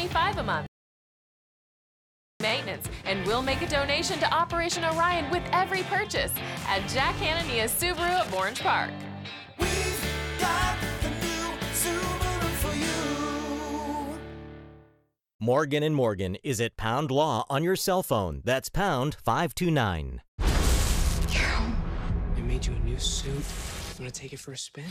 $25 a month. Maintenance, and we'll make a donation to Operation Orion with every purchase at Jack Hanania's Subaru of Orange Park. We've got the new Subaru for you. Morgan & Morgan is at Pound Law on your cell phone. That's pound 529. I made you a new suit. Want to take it for a spin?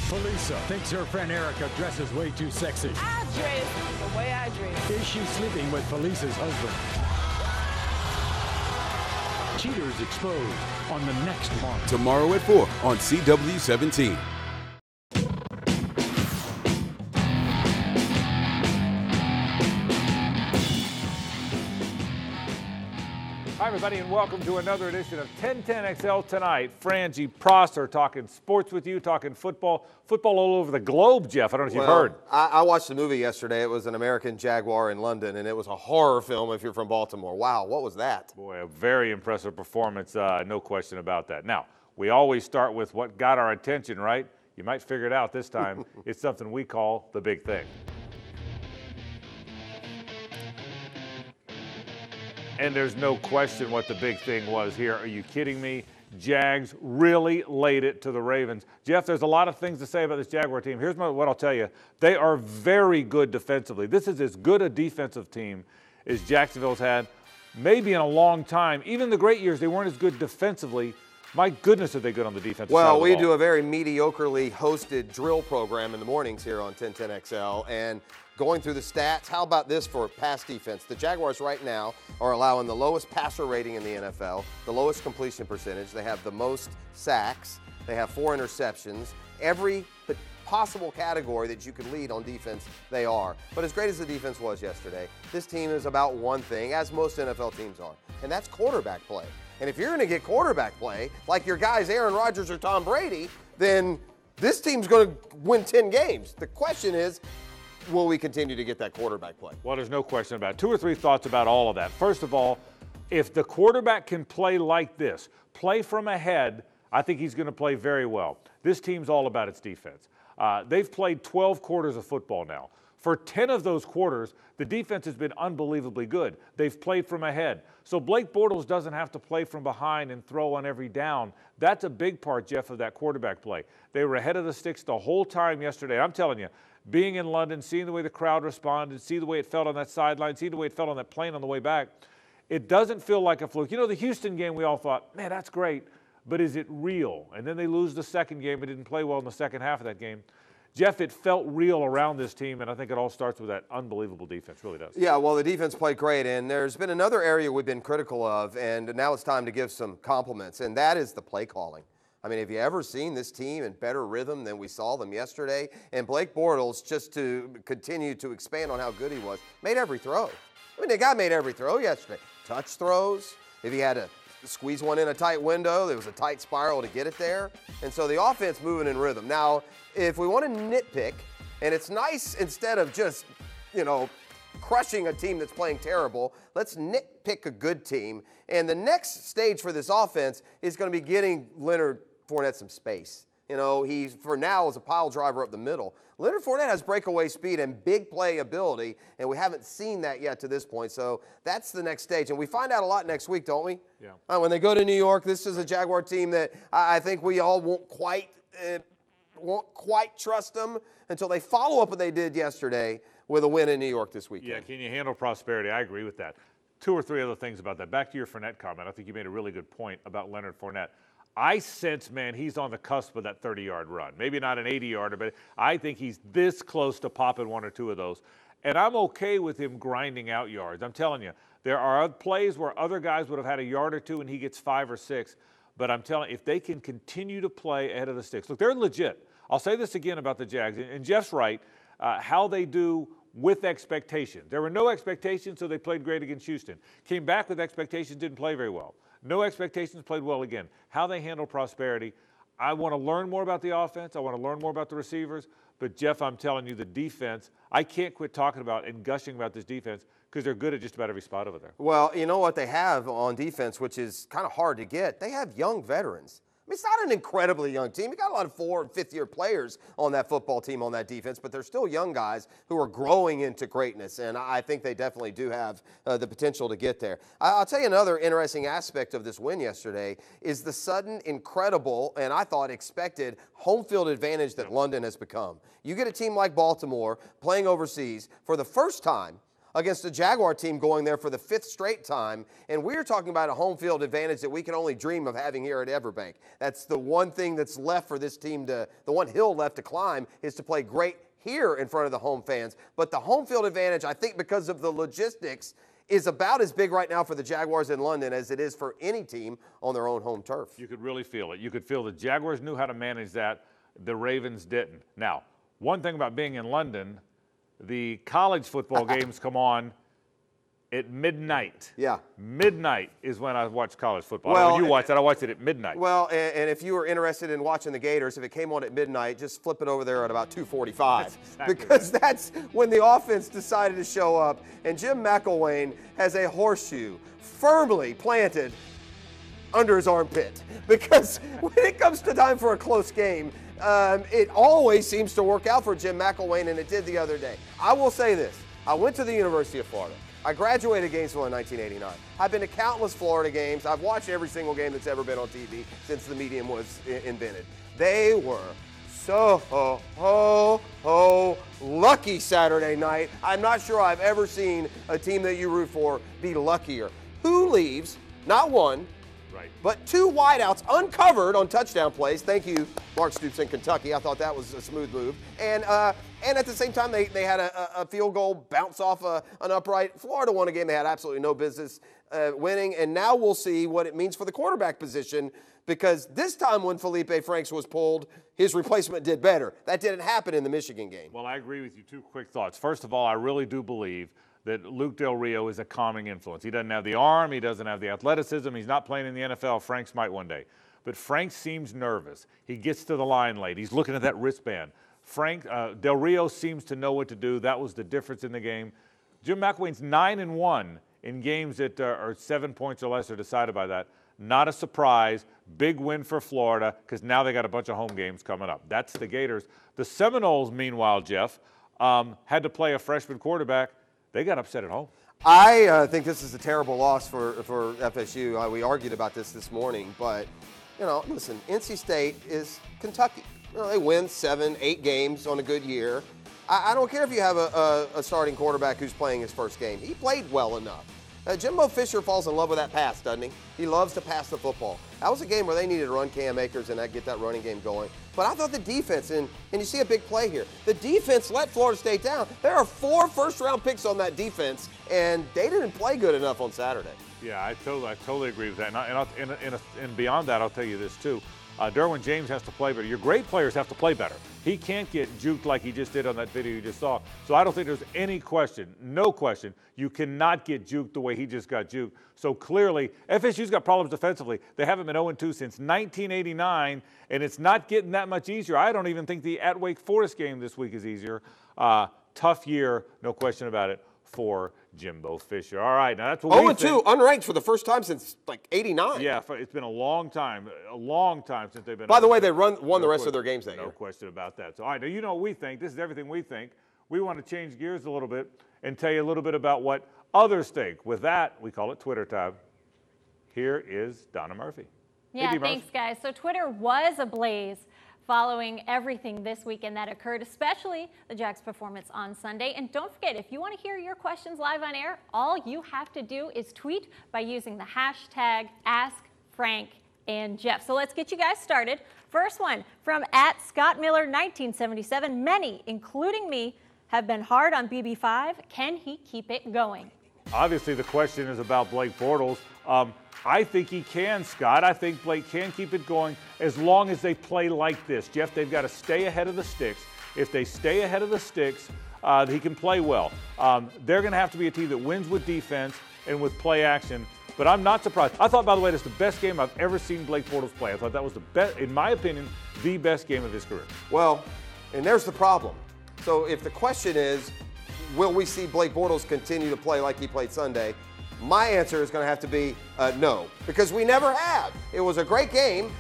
Felisa thinks her friend Erica dresses way too sexy. I dress the way I dress. Is she sleeping with Felisa's husband? Cheaters exposed on the next Mark. Tomorrow at 4 on CW17. Hi, everybody, and welcome to another edition of 1010XL Tonight. Frangie Prosser talking sports with you, talking football all over the globe, Jeff. I don't know if you've heard. I watched the movie yesterday. It was an American Jaguar in London, and it was a horror film if you're from Baltimore. Wow, what was that? Boy, a very impressive performance, no question about that. Now, we always start with what got our attention, right? You might figure it out this time. It's something we call the big thing. And there's no question what the big thing was here. Are you kidding me? Jags really laid it to the Ravens. Jeff, there's a lot of things to say about this Jaguar team. Here's what I'll tell you. They are very good defensively. This is as good a defensive team as Jacksonville's had maybe in a long time. Even the great years, they weren't as good defensively. My goodness, are they good on the defensive side of the ball. Well, we do a very mediocrely hosted drill program in the mornings here on 1010XL, and going through the stats, how about this for pass defense? The Jaguars right now are allowing the lowest passer rating in the NFL, the lowest completion percentage. They have the most sacks. They have 4 interceptions. Every possible category that you could lead on defense, they are. But as great as the defense was yesterday, this team is about one thing, as most NFL teams are, and that's quarterback play. And if you're going to get quarterback play, like your guys Aaron Rodgers or Tom Brady, then this team's going to win 10 games. The question is, will we continue to get that quarterback play? Well, there's no question about it. 2 or 3 thoughts about all of that. First of all, if the quarterback can play like this, play from ahead, I think he's going to play very well. This team's all about its defense. They've played 12 quarters of football now. For 10 of those quarters, the defense has been unbelievably good. They've played from ahead. So Blake Bortles doesn't have to play from behind and throw on every down. That's a big part, Jeff, of that quarterback play. They were ahead of the sticks the whole time yesterday. I'm telling you, being in London, seeing the way the crowd responded, see the way it felt on that sideline, see the way it felt on that plane on the way back, it doesn't feel like a fluke. You know, the Houston game, we all thought, man, that's great, but is it real? And then they lose the second game, but didn't play well in the second half of that game. Jeff, it felt real around this team, and I think it all starts with that unbelievable defense. Really does. Yeah, well, the defense played great, and there's been another area we've been critical of, and now it's time to give some compliments, and that is the play calling. I mean, have you ever seen this team in better rhythm than we saw them yesterday? And Blake Bortles, just to continue to expand on how good he was, made every throw. I mean, the guy made every throw yesterday. Touch throws. If he had to squeeze one in a tight window, there was a tight spiral to get it there. And so the offense moving in rhythm. Now, if we want to nitpick, and it's nice instead of just, crushing a team that's playing terrible, let's nitpick a good team. And the next stage for this offense is going to be getting Leonard Fournette some space. He, for now, is a pile driver up the middle. Leonard Fournette has breakaway speed and big play ability, and we haven't seen that yet to this point. So that's the next stage. And we find out a lot next week, don't we? Yeah. When they go to New York, this is a Jaguar team that I think we all won't quite trust them until they follow up what they did yesterday with a win in New York this weekend. Yeah, can you handle prosperity? I agree with that. 2 or 3 other things about that. Back to your Fournette comment. I think you made a really good point about Leonard Fournette. I sense, man, he's on the cusp of that 30-yard run. Maybe not an 80-yarder, but I think he's this close to popping 1 or 2 of those. And I'm okay with him grinding out yards. I'm telling you, there are plays where other guys would have had a yard or 2 and he gets 5 or 6. But I'm telling you, if they can continue to play ahead of the sticks. Look, they're legit. I'll say this again about the Jags. And Jeff's right, how they do with expectations. There were no expectations, so they played great against Houston. Came back with expectations, didn't play very well. No expectations, played well again. How they handle prosperity, I want to learn more about the offense. I want to learn more about the receivers. But, Jeff, I'm telling you, the defense, I can't quit talking about and gushing about this defense because they're good at just about every spot over there. Well, you know what they have on defense, which is kind of hard to get? They have young veterans. mean, it's not an incredibly young team. You got a lot of 4- and 5th-year players on that football team, on that defense, but they're still young guys who are growing into greatness, and I think they definitely do have the potential to get there. I'll tell you another interesting aspect of this win yesterday is the sudden, incredible, and I thought expected home field advantage that London has become. You get a team like Baltimore playing overseas for the first time against a Jaguar team going there for the 5th straight time, and we're talking about a home field advantage that we can only dream of having here at Everbank. That's the one thing that's left for this team the one hill left to climb is to play great here in front of the home fans. But the home field advantage, I think because of the logistics, is about as big right now for the Jaguars in London as it is for any team on their own home turf. You could really feel it. You could feel the Jaguars knew how to manage that. The Ravens didn't. Now, one thing about being in London, the college football games come on at midnight. Yeah. Midnight is when I watch college football. Well, When you watch it, I watch it at midnight. Well, and if you were interested in watching the Gators, if it came on at midnight, just flip it over there at about 2:45. Exactly because that's when the offense decided to show up, and Jim McElwain has a horseshoe firmly planted under his armpit. Because when it comes to time for a close game, it always seems to work out for Jim McElwain, and it did the other day. I will say this. I went to the University of Florida. I graduated Gainesville in 1989. I've been to countless Florida games. I've watched every single game that's ever been on TV since the medium was invented. They were so lucky Saturday night. I'm not sure I've ever seen a team that you root for be luckier. Who leaves, not one, but 2 wideouts uncovered on touchdown plays. Thank you, Mark Stoops in Kentucky. I thought that was a smooth move. And at the same time, they had a field goal bounce off an upright. Florida won a game they had absolutely no business winning. And now we'll see what it means for the quarterback position, because this time when Felipe Franks was pulled, his replacement did better. That didn't happen in the Michigan game. Well, I agree with you. 2 quick thoughts. First of all, I really do believe that Luke Del Rio is a calming influence. He doesn't have the arm. He doesn't have the athleticism. He's not playing in the NFL. Franks might one day. But Franks seems nervous. He gets to the line late. He's looking at that wristband. Del Rio seems to know what to do. That was the difference in the game. Jim McElwain's 9-1 in games that are 7 points or less are decided by that. Not a surprise. Big win for Florida because now they got a bunch of home games coming up. That's the Gators. The Seminoles, meanwhile, Jeff, had to play a freshman quarterback. They got upset at home. I think this is a terrible loss for FSU. We argued about this morning, but, listen, NC State is Kentucky. They win 7, 8 games on a good year. I don't care if you have a starting quarterback who's playing his first game. He played well enough. Jimbo Fisher falls in love with that pass, doesn't he? He loves to pass the football. That was a game where they needed to run Cam Akers and get that running game going. But I thought the defense, and you see a big play here, the defense let Florida State down. There are 4 first-round picks on that defense, and they didn't play good enough on Saturday. Yeah, I totally agree with that. And beyond that, I'll tell you this, too. Derwin James has to play better. Your great players have to play better. He can't get juked like he just did on that video you just saw. So I don't think there's any question, no question, you cannot get juked the way he just got juked. So clearly, FSU's got problems defensively. They haven't been 0-2 since 1989, and it's not getting that much easier. I don't even think the at Wake Forest game this week is easier. Tough year, no question about it, for Jimbo Fisher. All right, now that's what we think. 0-2, unranked for the first time since like 89. Yeah, it's been a long time since they've been. By the way, they won the rest of their games that year. No question about that. So, all right, now you know what we think. This is everything we think. We want to change gears a little bit and tell you a little bit about what others think. With that, we call it Twitter time. Here is Donna Murphy. Yeah, Hey, thanks, guys. So Twitter was ablaze following everything this weekend that occurred, especially the Jags' performance on Sunday. And don't forget, if you want to hear your questions live on air, all you have to do is tweet by using the hashtag AskFrankAndJeff. So let's get you guys started. First one from @ScottMiller1977. Many, including me, have been hard on BB5. Can he keep it going? Obviously, the question is about Blake Bortles. I think he can, Scott. I think Blake can keep it going as long as they play like this. Jeff, they've got to stay ahead of the sticks. If they stay ahead of the sticks, he can play well. They're going to have to be a team that wins with defense and with play action. But I'm not surprised. I thought, by the way, that's the best game I've ever seen Blake Bortles play. I thought that was the best, in my opinion, the best game of his career. Well, and there's the problem. So if the question is, will we see Blake Bortles continue to play like he played Sunday? My answer is going to have to be no, because we never have. It was a great game.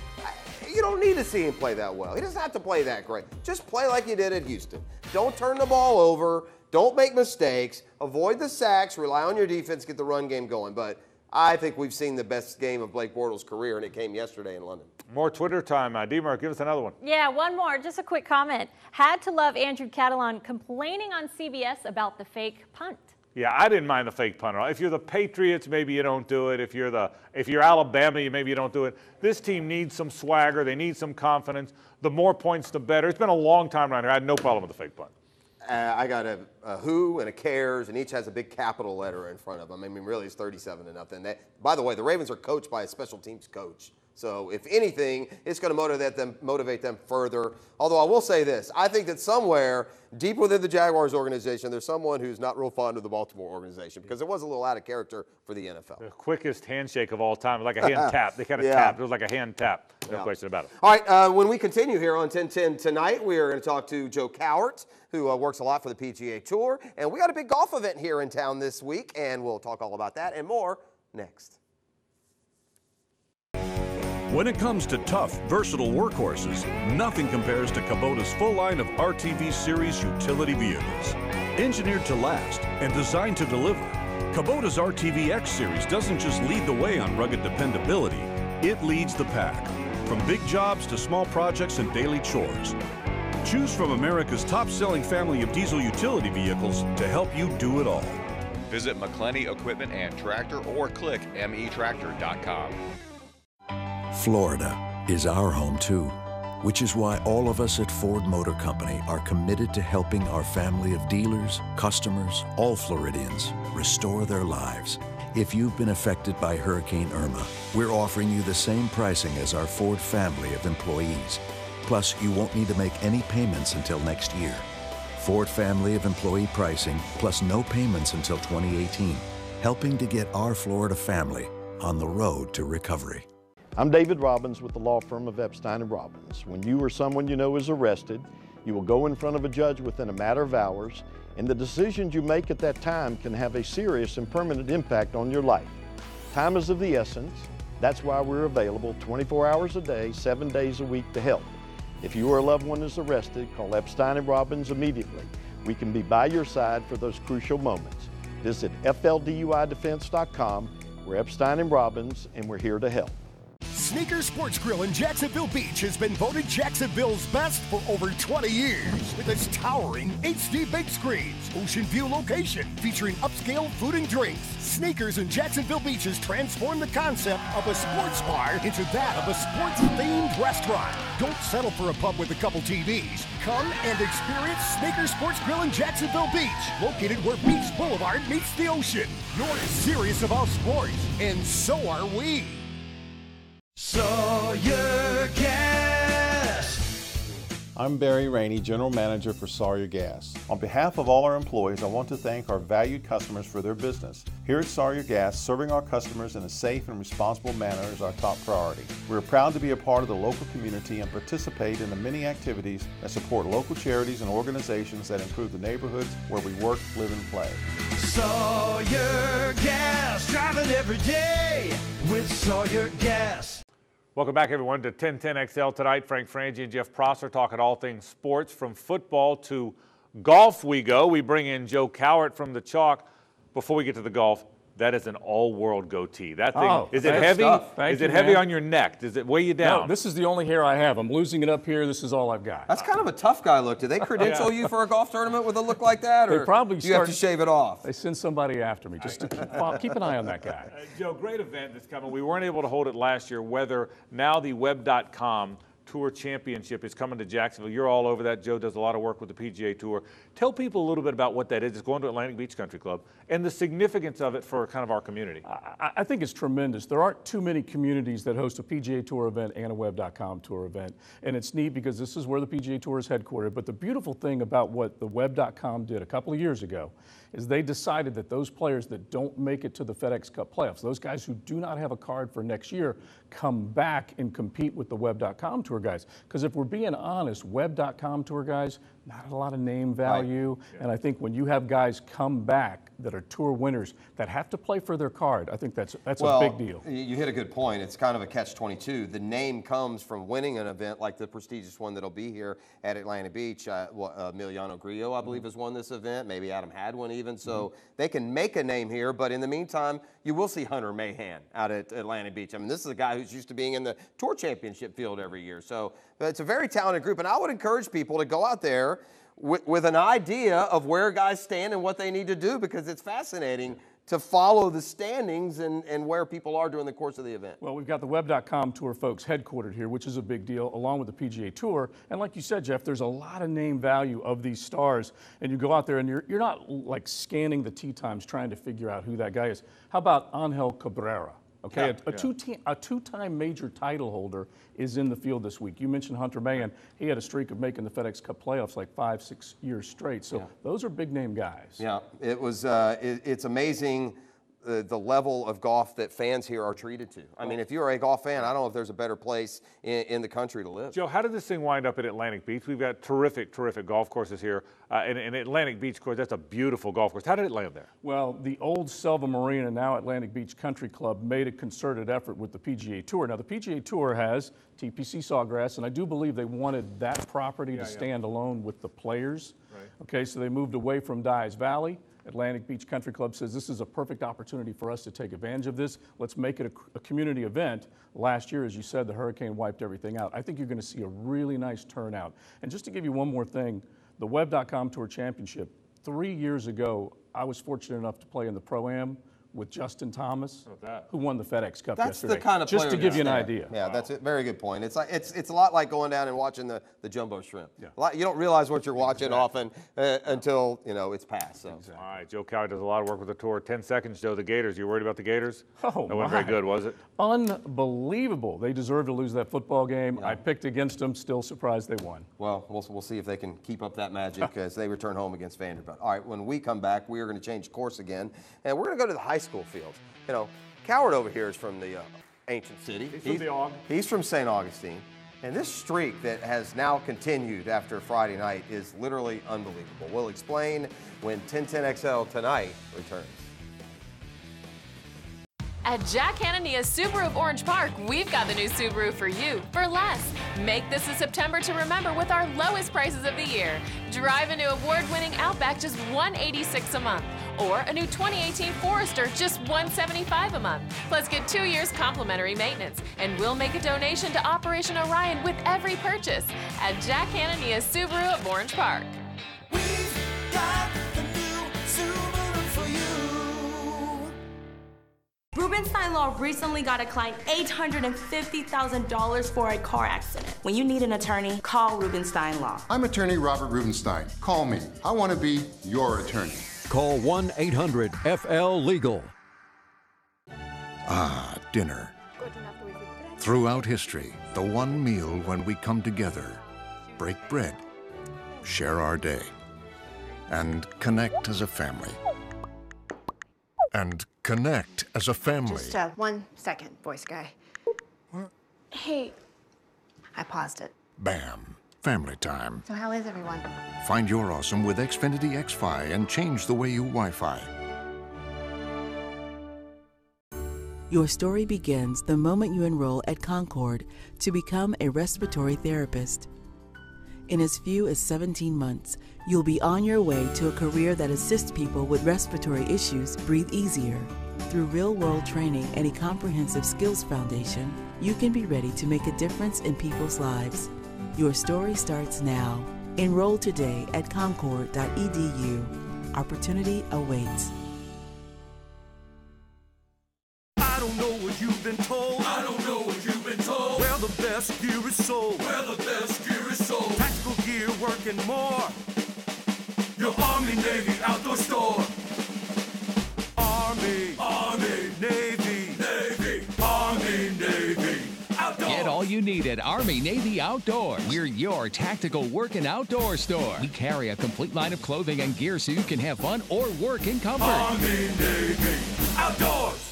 You don't need to see him play that well. He doesn't have to play that great. Just play like you did at Houston. Don't turn the ball over. Don't make mistakes. Avoid the sacks. Rely on your defense. Get the run game going. But I think we've seen the best game of Blake Bortles' career, and it came yesterday in London. More Twitter time. D-Mark, give us another one. Yeah, one more. Just a quick comment. Had to love Andrew Catalan complaining on CBS about the fake punt. Yeah, I didn't mind the fake punt. If you're the Patriots, maybe you don't do it. If you're Alabama, maybe you don't do it. This team needs some swagger. They need some confidence. The more points, the better. It's been a long time around here. I had no problem with the fake punt. I got a who and a cares, and each has a big capital letter in front of them. I mean, really, it's 37-0. By the way, the Ravens are coached by a special teams coach. So if anything, it's going to motivate them further. Although I will say this, I think that somewhere deep within the Jaguars organization, there's someone who's not real fond of the Baltimore organization because it was a little out of character for the NFL. The quickest handshake of all time, like a hand tap. They kind of tapped. It was like a hand tap. No question about it. All right, when we continue here on 1010 tonight, we are going to talk to Joe Cowart, who works a lot for the PGA Tour. And we got a big golf event here in town this week, and we'll talk all about that and more next. When it comes to tough, versatile workhorses, nothing compares to Kubota's full line of RTV Series utility vehicles. Engineered to last and designed to deliver, Kubota's RTV X Series doesn't just lead the way on rugged dependability, it leads the pack. From big jobs to small projects and daily chores. Choose from America's top-selling family of diesel utility vehicles to help you do it all. Visit McClenny Equipment and Tractor or click metractor.com. Florida is our home too, which is why all of us at Ford Motor Company are committed to helping our family of dealers, customers, all Floridians, restore their lives. If you've been affected by Hurricane Irma, we're offering you the same pricing as our Ford family of employees. Plus, you won't need to make any payments until next year. Ford family of employee pricing, plus no payments until 2018, helping to get our Florida family on the road to recovery. I'm David Robbins with the law firm of Epstein & Robbins. When you or someone you know is arrested, you will go in front of a judge within a matter of hours, and the decisions you make at that time can have a serious and permanent impact on your life. Time is of the essence. That's why we're available 24 hours a day, 7 days a week to help. If you or a loved one is arrested, call Epstein & Robbins immediately. We can be by your side for those crucial moments. Visit FLDUIDefense.com. We're Epstein & Robbins, and we're here to help. Sneaker Sports Grill in Jacksonville Beach has been voted Jacksonville's best for over 20 years with its towering HD big screens, ocean view location featuring upscale food and drinks. Sneakers in Jacksonville Beach has transformed the concept of a sports bar into that of a sports-themed restaurant. Don't settle for a pub with a couple TVs. Come and experience Sneaker Sports Grill in Jacksonville Beach, located where Beach Boulevard meets the ocean. You're serious about sports, and so are we. Sawyer Gas. I'm Barry Rainey, General Manager for Sawyer Gas. On behalf of all our employees, I want to thank our valued customers for their business. Here at Sawyer Gas, serving our customers in a safe and responsible manner is our top priority. We're proud to be a part of the local community and participate in the many activities that support local charities and organizations that improve the neighborhoods where we work, live, and play. Sawyer Gas, driving every day with Sawyer Gas. Welcome back, everyone, to 1010 XL tonight. Frank Frangie and Jeff Prosser talking all things sports. From football to golf we go. We bring in Joe Cowart from the Chalk. Before we get to the golf, that is an all-world goatee. That thing, is it heavy? Is it heavy on your neck? Does it weigh you down? No, this is the only hair I have. I'm losing it up here. This is all I've got. That's kind of a tough guy look. Do they credential you for a golf tournament with a look like that? Or they probably do you have to shave it off? They send somebody after me just to keep an eye on that guy. Joe, great event that's coming. We weren't able to hold it last year. Whether now the web.com Tour Championship is coming to Jacksonville. You're all over that. Joe does a lot of work with the PGA Tour. Tell people a little bit about what that is. It's going to Atlantic Beach Country Club and the significance of it for kind of our community. I think it's tremendous. There aren't too many communities that host a PGA Tour event and a web.com tour event. And it's neat because this is where the PGA Tour is headquartered. But the beautiful thing about what the web.com did a couple of years ago is they decided that those players that don't make it to the FedEx Cup playoffs, those guys who do not have a card for next year, come back and compete with the web.com tour tour guys. Because if we're being honest, web.com tour guys, not a lot of name value. Right. Yeah. And I think when you have guys come back that are tour winners that have to play for their card, I think that's a big deal. You hit a good point. It's kind of a catch-22. The name comes from winning an event like the prestigious one that'll be here at Atlantic Beach. Emiliano Grillo, I believe, has won this event. Maybe Adam had one even. So they can make a name here. But in the meantime, you will see Hunter Mahan out at Atlantic Beach. I mean, this is a guy who's used to being in the Tour Championship field every year. So it's a very talented group. And I would encourage people to go out there with an idea of where guys stand and what they need to do, because it's fascinating to follow the standings and where people are during the course of the event. Well, we've got the web.com tour folks headquartered here, which is a big deal, along with the PGA Tour. And like you said, Jeff, there's a lot of name value of these stars. And you go out there and you're not like scanning the tee times trying to figure out who that guy is. How about Angel Cabrera? Okay, a two-time major title holder is in the field this week. You mentioned Hunter Mahan. He had a streak of making the FedEx Cup playoffs like 5-6 years straight. So those are big name guys. Yeah, it was. It's amazing the level of golf that fans here are treated to. I mean, if you're a golf fan, I don't know if there's a better place in the country to live. Joe, how did this thing wind up at Atlantic Beach? We've got terrific golf courses here. And Atlantic Beach course, that's a beautiful golf course. How did it land there? Well, the old Selva Marina, now Atlantic Beach Country Club, made a concerted effort with the PGA Tour. Now, the PGA Tour has TPC Sawgrass, and I do believe they wanted that property to stand alone with the players. Right. Okay, so they moved away from Dyes Valley. Atlantic Beach Country Club says this is a perfect opportunity for us to take advantage of this. Let's make it a community event. Last year, as you said, the hurricane wiped everything out. I think you're going to see a really nice turnout. And just to give you one more thing, the Web.com Tour Championship, 3 years ago, I was fortunate enough to play in the Pro-Am with Justin Thomas, who won the FedEx Cup yesterday. That's the kind of player just to give you an idea. Yeah, that's a very good point. It's like it's a lot like going down and watching the jumbo shrimp. Yeah. You don't realize what you're watching often until it's past. So. Exactly. All right, Joe Cowley does a lot of work with the tour. 10 seconds, Joe. The Gators. You worried about the Gators? Oh, that wasn't very good, was it? Unbelievable. They deserved to lose that football game. Yeah. I picked against them. Still surprised they won. Well, we'll see if they can keep up that magic as they return home against Vanderbilt. All right, when we come back, we are going to change course again, and we're going to go to the high school field. Coward over here is from the ancient city. He's from St. Augustine. And this streak that has now continued after Friday night is literally unbelievable. We'll explain when 1010XL tonight returns. At Jack Hanania's Subaru of Orange Park, we've got the new Subaru for you for less. Make this a September to remember with our lowest prices of the year. Drive a new award-winning Outback just $186 a month, or a new 2018 Forester just $175 a month. Plus, get 2 years complimentary maintenance, and we'll make a donation to Operation Orion with every purchase at Jack Hanania's Subaru of Orange Park. We've got the new Subaru for you. Rubenstein Law recently got a client $850,000 for a car accident. When you need an attorney, call Rubenstein Law. I'm attorney Robert Rubenstein. Call me. I want to be your attorney. Call 1-800-FL-LEGAL. Ah, dinner. Throughout history, the one meal when we come together, break bread, share our day, and connect as a family. Just 1 second, voice guy. Hey, I paused it. Bam. Family time. So how is everyone? Find your awesome with Xfinity X-Fi and change the way you Wi-Fi. Your story begins the moment you enroll at Concord to become a respiratory therapist. In as few as 17 months, you'll be on your way to a career that assists people with respiratory issues breathe easier. Through real-world training and a comprehensive skills foundation, you can be ready to make a difference in people's lives. Your story starts now. Enroll today at concord.edu. Opportunity awaits. I don't know what you've been told. I don't know what you've been told. Where the best gear is sold. Where the best gear is sold. Tactical gear working more. Your Army, Navy outdoor store. Army, Navy, Army, Navy. Outdoors. Get all you need at Army Navy Outdoors. We're your tactical work and outdoor store. We carry a complete line of clothing and gear so you can have fun or work in comfort. Army Navy Outdoors.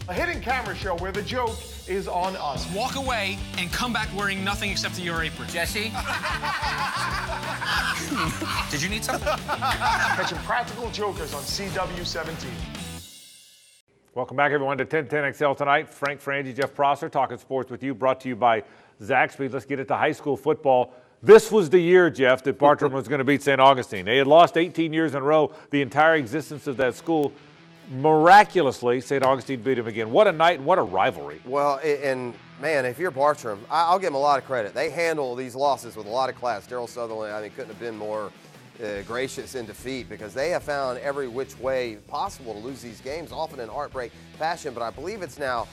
A hidden camera show where the joke is on us. Walk away and come back wearing nothing except your apron. Jesse? Did you need something? Catching practical jokers on CW17. Welcome back, everyone, to 1010XL tonight. Frank Frangie, Jeff Prosser, talking sports with you, brought to you by Zaxby. Let's get into high school football. This was the year, Jeff, that Bartram was going to beat St. Augustine. They had lost 18 years in a row, the entire existence of that school. Miraculously, St. Augustine beat them again. What a night and what a rivalry. Well, and man, if you're Bartram, I'll give them a lot of credit. They handle these losses with a lot of class. Daryl Sutherland, I mean, couldn't have been more gracious in defeat, because they have found every which way possible to lose these games, often in heartbreak fashion. But I believe it's now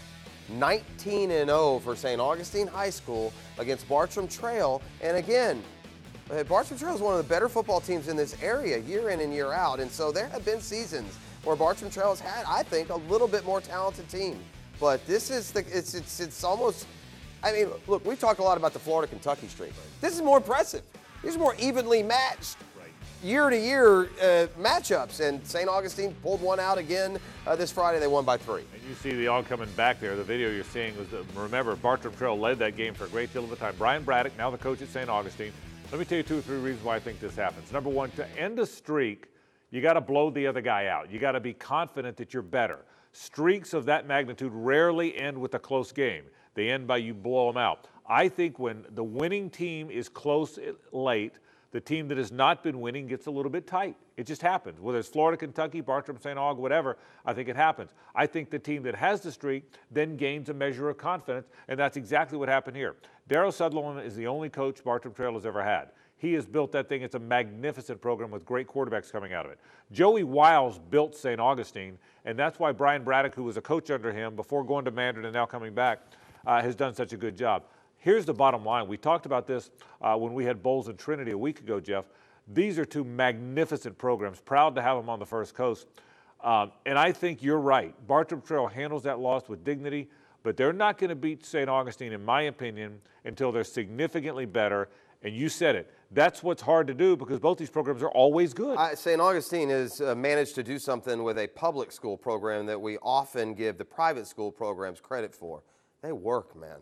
19-0 for St. Augustine High School against Bartram Trail. And again, Bartram Trail is one of the better football teams in this area year in and year out. And so there have been seasons where Bartram Trail has had, I think, a little bit more talented team. But this is it's almost, I mean, look, we've talked a lot about the Florida-Kentucky streak. This is more impressive. These are more evenly matched year-to-year matchups, and St. Augustine pulled one out again this Friday. They won by 3. And you see the all coming back there. The video you're seeing was, remember, Bartram Trail led that game for a great deal of the time. Brian Braddock, now the coach at St. Augustine. Let me tell you 2 or 3 reasons why I think this happens. Number one, to end a streak, you got to blow the other guy out. You got to be confident that you're better. Streaks of that magnitude rarely end with a close game. They end by you blow them out. I think when the winning team is close late, the team that has not been winning gets a little bit tight. It just happens. Whether it's Florida, Kentucky, Bartram, St. Aug, whatever, I think it happens. I think the team that has the streak then gains a measure of confidence, and that's exactly what happened here. Daryl Sutherland is the only coach Bartram Trail has ever had. He has built that thing. It's a magnificent program with great quarterbacks coming out of it. Joey Wiles built St. Augustine, and that's why Brian Braddock, who was a coach under him before going to Mandarin and now coming back, has done such a good job. Here's the bottom line. We talked about this when we had Bowles and Trinity a week ago, Jeff. These are 2 magnificent programs. Proud to have them on the First Coast. And I think you're right. Bartram Trail handles that loss with dignity, but they're not going to beat St. Augustine, in my opinion, until they're significantly better. And you said it. That's what's hard to do, because both these programs are always good. St. Augustine has managed to do something with a public school program that we often give the private school programs credit for. They work, man.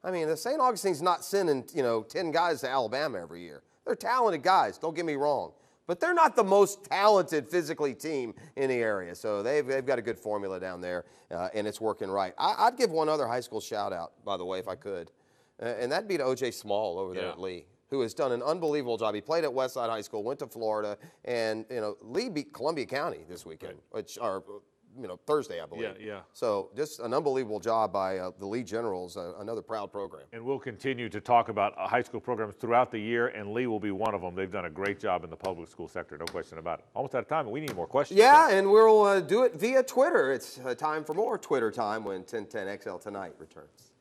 I mean, the St. Augustine's not sending, 10 guys to Alabama every year. They're talented guys, don't get me wrong. But they're not the most talented physically team in the area. So they've got a good formula down there, and it's working right. I'd give one other high school shout out, by the way, if I could. And that'd be to O.J. Small over there at Lee, who has done an unbelievable job. He played at Westside High School, went to Florida, and, Lee beat Columbia County this weekend, which are Thursday, I believe. Yeah. So just an unbelievable job by the Lee Generals, another proud program. And we'll continue to talk about high school programs throughout the year, and Lee will be one of them. They've done a great job in the public school sector, no question about it. Almost out of time, but we need more questions. Yeah, and we'll do it via Twitter. It's time for more Twitter time when 1010XL Tonight returns.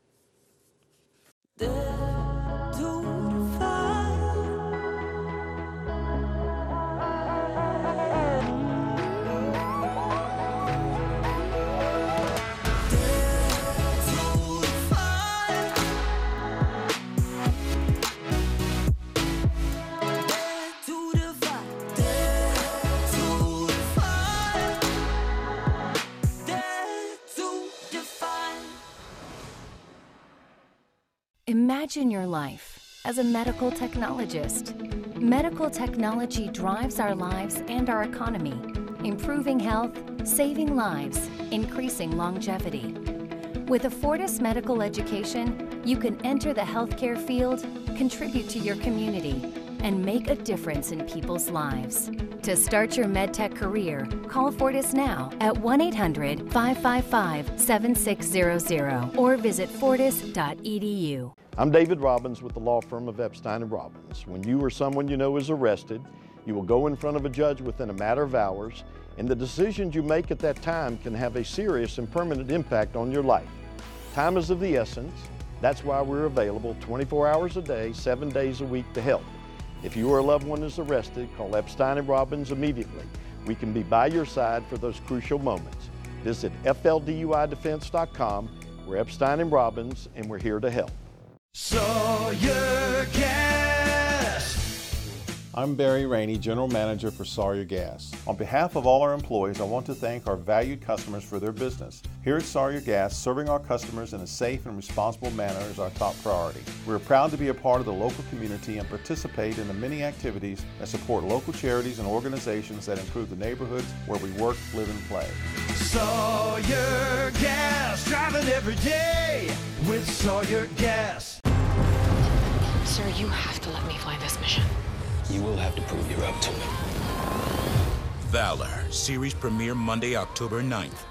Imagine your life as a medical technologist. Medical technology drives our lives and our economy, improving health, saving lives, increasing longevity. With a Fortis medical education, you can enter the healthcare field, contribute to your community, and make a difference in people's lives. To start your MedTech career, call Fortis now at 1-800-555-7600 or visit fortis.edu. I'm David Robbins with the law firm of Epstein & Robbins. When you or someone you know is arrested, you will go in front of a judge within a matter of hours, and the decisions you make at that time can have a serious and permanent impact on your life. Time is of the essence. That's why we're available 24 hours a day, 7 days a week to help. If you or a loved one is arrested, call Epstein & Robbins immediately. We can be by your side for those crucial moments. Visit FLDUIDefense.com. We're Epstein & Robbins, and we're here to help. Sawyer Gas. I'm Barry Rainey, General Manager for Sawyer Gas. On behalf of all our employees, I want to thank our valued customers for their business. Here at Sawyer Gas, serving our customers in a safe and responsible manner is our top priority. We are proud to be a part of the local community and participate in the many activities that support local charities and organizations that improve the neighborhoods where we work, live, and play. Sawyer Gas, driving every day with Sawyer Gas. Sir, you have to let me fly this mission. You will have to prove you're up to it. Valor, series premiere Monday, October 9th.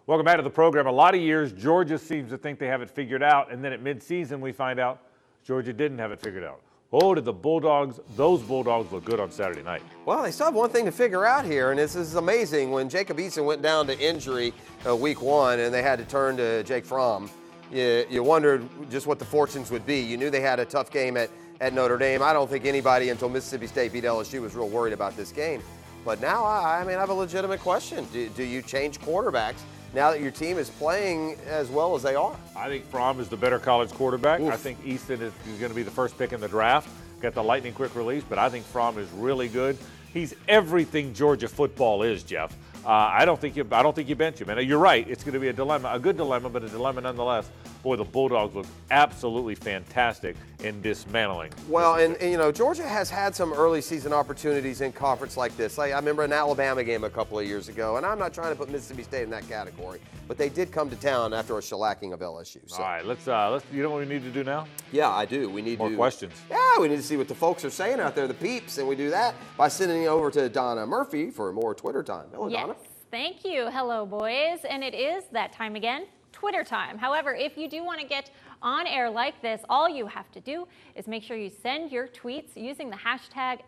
Welcome back to the program. A lot of years, Georgia seems to think they have it figured out, and then at midseason we find out Georgia didn't have it figured out. Oh, did those Bulldogs look good on Saturday night. Well, they still have one thing to figure out here, and this is amazing. When Jacob Eason went down to injury week 1 and they had to turn to Jake Fromm, you wondered just what the fortunes would be. You knew they had a tough game at Notre Dame. I don't think anybody until Mississippi State beat LSU was real worried about this game. But now, I have a legitimate question. Do you change quarterbacks now that your team is playing as well as they are? I think Fromm is the better college quarterback. Oof. I think Easton is going to be the first pick in the draft. Got the lightning quick release, but I think Fromm is really good. He's everything Georgia football is, Jeff. I don't think you bench him. And you're right, it's going to be a dilemma, a good dilemma, but a dilemma nonetheless. Boy, the Bulldogs look absolutely fantastic in dismantling. Well, and you know, Georgia has had some early season opportunities in conference like this. I remember an Alabama game a couple of years ago, and I'm not trying to put Mississippi State in that category, but they did come to town after a shellacking of LSU. So. All right, let's. You know what we need to do now? Yeah, I do. We need more questions. Yeah, we need to see what the folks are saying out there, the peeps, and we do that by sending it over to Donna Murphy for more Twitter time. Hello, yes. Donna. Thank you. Hello, boys. And it is that time again, Twitter time. However, if you do want to get on air like this, all you have to do is make sure you send your tweets using the hashtag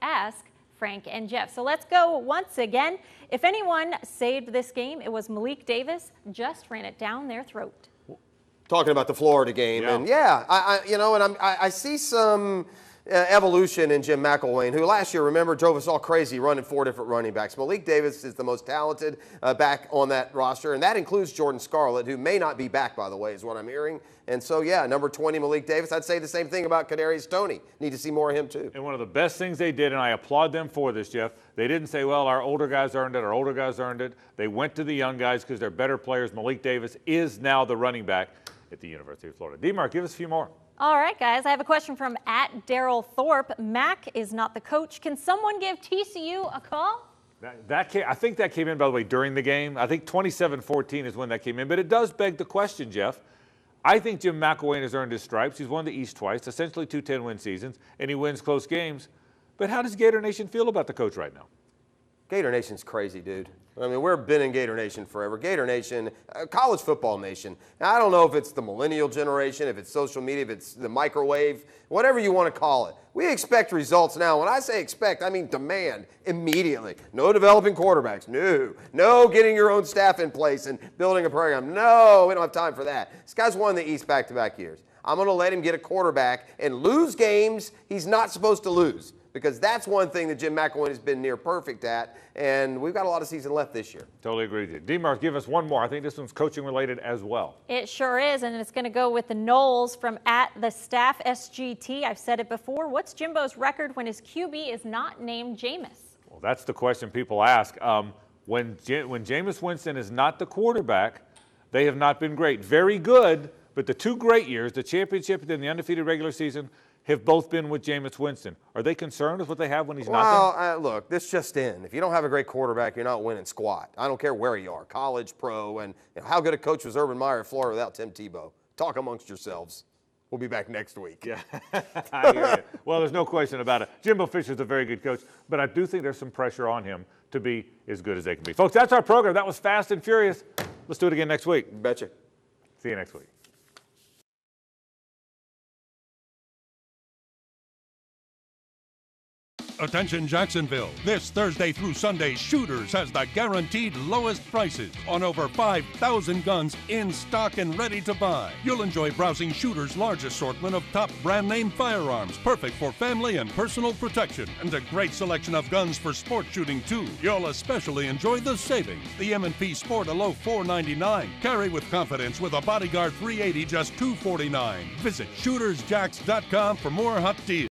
#AskFrankAndJeff. So let's go once again. If anyone saved this game, it was Malik Davis. Just ran it down their throat. Talking about the Florida game, yeah. And I see some evolution in Jim McElwain, who last year, remember, drove us all crazy running 4 different running backs. Malik Davis is the most talented back on that roster, and that includes Jordan Scarlett, who may not be back, by the way, is what I'm hearing. And so, yeah, number 20, Malik Davis. I'd say the same thing about Kadarius Toney. Need to see more of him, too. And one of the best things they did, and I applaud them for this, Jeff, they didn't say, well, our older guys earned it. They went to the young guys because they're better players. Malik Davis is now the running back at the University of Florida. D-Mark, give us a few more. All right, guys, I have a question from @Daryl Thorpe. Mac is not the coach. Can someone give TCU a call? I think that came in, by the way, during the game. I think 27-14 is when that came in. But it does beg the question, Jeff. I think Jim McElwain has earned his stripes. He's won the East twice, essentially 2 10-win seasons, and he wins close games. But how does Gator Nation feel about the coach right now? Gator Nation's crazy, dude. I mean, we've been in Gator Nation forever. Gator Nation, college football nation. Now, I don't know if it's the millennial generation, if it's social media, if it's the microwave, whatever you want to call it. We expect results now. When I say expect, I mean demand immediately. No developing quarterbacks. No getting your own staff in place and building a program. No, we don't have time for that. This guy's won the East back-to-back years. I'm going to let him get a quarterback and lose games he's not supposed to lose, because that's one thing that Jim McElwain has been near perfect at, and we've got a lot of season left this year. Totally agree with you. D-Mark, give us one more. I think this one's coaching related as well. It sure is, and it's going to go with the Knowles from @TheStaffSGT. I've said it before. What's Jimbo's record when his QB is not named Jameis? Well, that's the question people ask. When Jameis Winston is not the quarterback, they have not been great. Very good, but the 2 great years, the championship and then the undefeated regular season, have both been with Jameis Winston. Are they concerned with what they have when he's not there? Well, look, this just in. If you don't have a great quarterback, you're not winning squat. I don't care where you are, college, pro, and how good a coach was Urban Meyer at Florida without Tim Tebow. Talk amongst yourselves. We'll be back next week. Yeah, I hear you. Well, there's no question about it. Jimbo Fisher's a very good coach, but I do think there's some pressure on him to be as good as they can be. Folks, that's our program. That was Fast and Furious. Let's do it again next week. Betcha. See you next week. Attention Jacksonville. This Thursday through Sunday, Shooters has the guaranteed lowest prices on over 5,000 guns in stock and ready to buy. You'll enjoy browsing Shooters' large assortment of top brand name firearms, perfect for family and personal protection, and a great selection of guns for sport shooting too. You'll especially enjoy the savings. The M&P Sport a low $4.99. Carry with confidence with a Bodyguard 380 just $2.49. Visit shootersjacks.com for more hot deals.